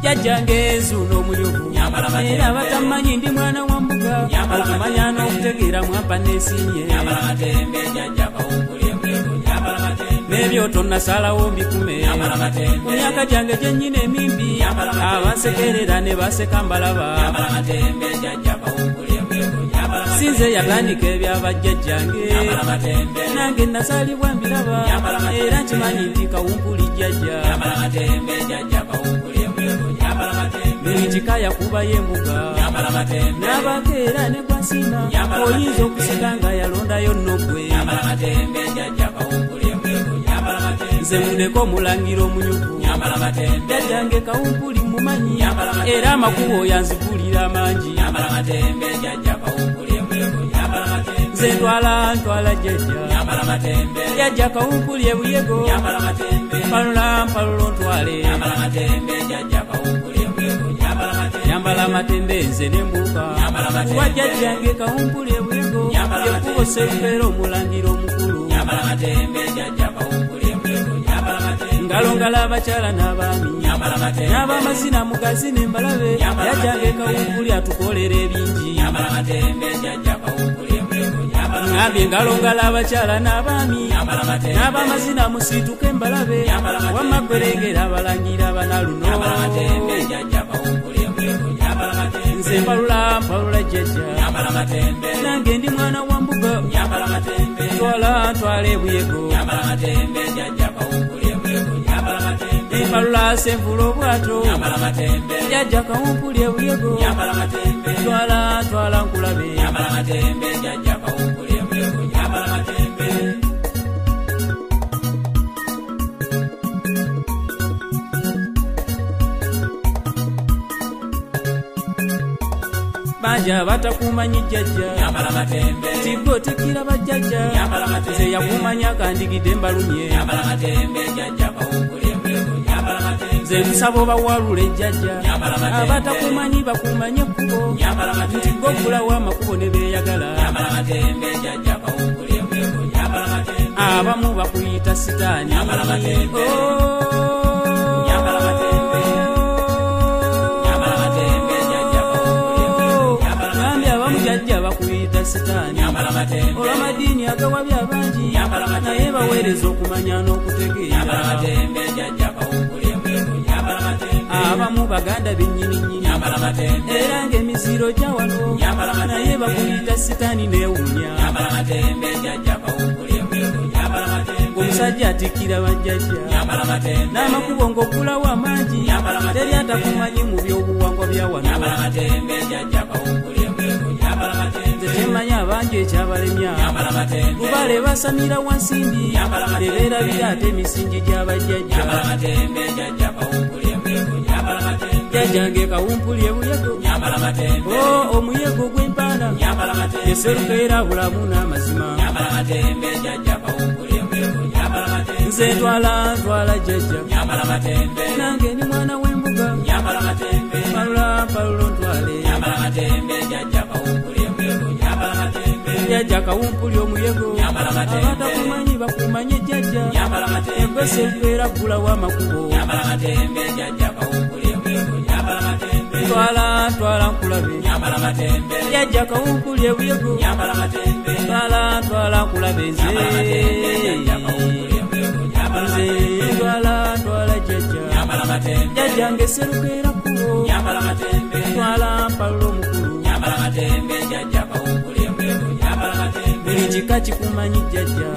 jajjange zuno omuyuvu era batamanyi ndi mwana wa mbuga okumanya n'okutegeera mwampa nesinye n'ebyoto nasalawo mbikume ku myaka gyange gyennyina emimbi abansekerera ne baseka mbalaba sinze yatandika ebyabajjajjange nange nasalibwa mbiraba era nkimanyi nti kawumpuli jjajja ekika yakubayo embuga n'abakeera ne gwasima oyinza okuseka nga yalondayo nnogwe nze muneko mulangira omuyuvu jjajjange kawumpuli mumanyi era amakubo yanzigulira mangi nze ntwala jjajja kawumpuli ebuyego mpalula ntwale yambala amatembe nze nembuka kuba jjajjange kawumpuli ebuyego yekubo serufeera omulangira omukulu ngalongala abakyala n'abaami n'abamazina mugazi nembalabe jjajjange kawumpuli atukolera ebingi ngambye ngalongala abakyala n'abaami n'abamazina musiituke mbalabe wamagwerengera abalangira abanaluno nze mpalula jjajja nange ndi mwana wa mbuga ntwala ebuyego mpalula senvula obwato jjajja kawumpuli ebuyego ntwala nkulabe banja batakumanyi jjajja tigo tekira bajjajja nze yakumanya kandigidde mbalumye nze nsabo bawalula ejjajja abatakumanyi bakumanye ekkubo nti gogulawo amakubo ne beeyagala abamu bakuyita sitaani jjajja bakuyita sitaani olw'amadiini agawabya abangi naye baweereza okumanya n'okutegeera abamu baganda bennyininyini era ng'emiziro gya wano naye bakuyita sitaani neewunya ng'omusajja atikkira bajjajja n'amakubo ng'okulawo amangi teri atakumanyi mu byobuwangwa bya wano tetemanya abangi ekyabalemya lubale basamira wansimbi ne beerabira ate emisingi gy'abajjajja jjajjange kawumpuli ebuyego omuyego gw'empaana eserukeera bulamu n'amazima nze ntwala jjajja nange ni mwana w'embuga mpalula ntwale jjajja kawumpuli omuyego abatakumanyi bakumanye jjajja egwese lubeera ggulawo amakubo ntwala nkulabe jjajja kawumpuli ebuyego ntwala nkulabe nze ntwala jjajjange serukeera kkubo ntwala mpalula omukulu buli kika kikumanyi jjajja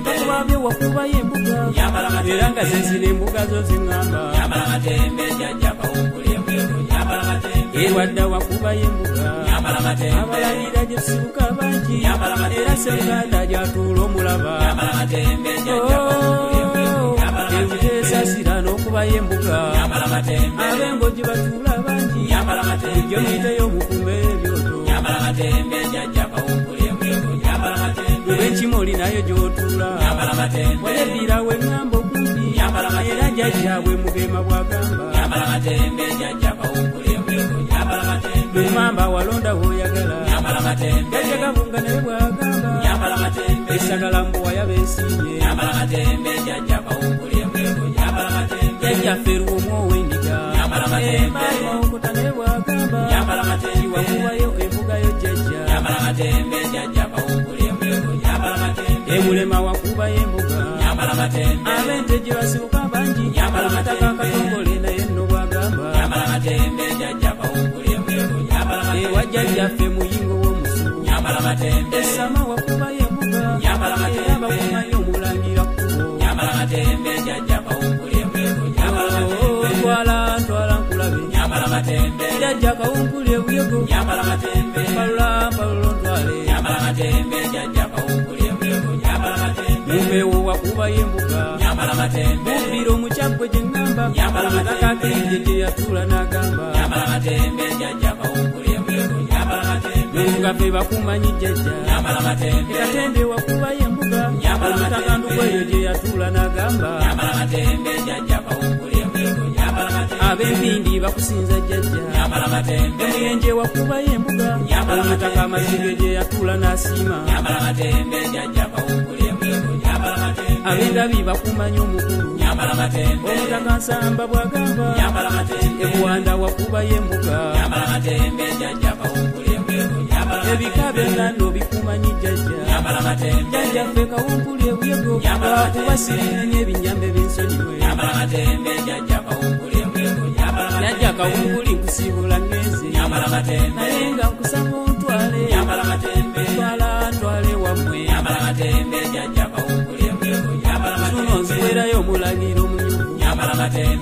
takubabye wakubayo embuga era nga zenzina embuga zo ziŋŋamba ewadda wakubayo embuga abalangira gye sibuka bangi era seruganda gyatuula omulaba ebuteesasira n'okubayo embuga abengo gye batuula bangi ejjo muyiteyo omukumba ebyoto lwebenkimoli nayo gy'otuula walebbira weŋŋamba okumpi era jjajjaabwe mugema bw'agamba lwemamba walonda w'oyagala jjajja gabunga naye bw'agamba esagala mbuwa yabeesiimye jjajjaffe luwomu ow'endiga abente gye basibuka bangi amataka akatongole naye nno bwagamba ewa jjajjaffe muyingo w'omusuku esama wakubayo embuga era bakumayo omulangira kkubo twala nkulabe jjajja kawumpuli ebuyego palula ntwale mumbewo wakubayo embuga bubbira omukyagwe gye ŋŋamba amataka akirije gye yatuula n'agamba mungafe bakumanyi jjajja ekatende wakubayo embuga amataka ndukweyo gye yatuula n'agamba ab'empindi bakusinza jjajja emuyenje wakubayo embuga amataka amazige gye yatuula n'asiima ab'endabi bakumanyi omukulu omutaka nsamba bw'agamba ebuwanda wakubayo embuga ebika byonna nno bikumanyi jjajja jjajjaffe kawumpuli ebuyego lwakuba sirinenya ebinyambe b'ensonyiwe jjajja kawumpuli nkusiibula ngenze naye nga nkusaba ontwale twale wammwe suno nziwerayo omulagiro omuyuvu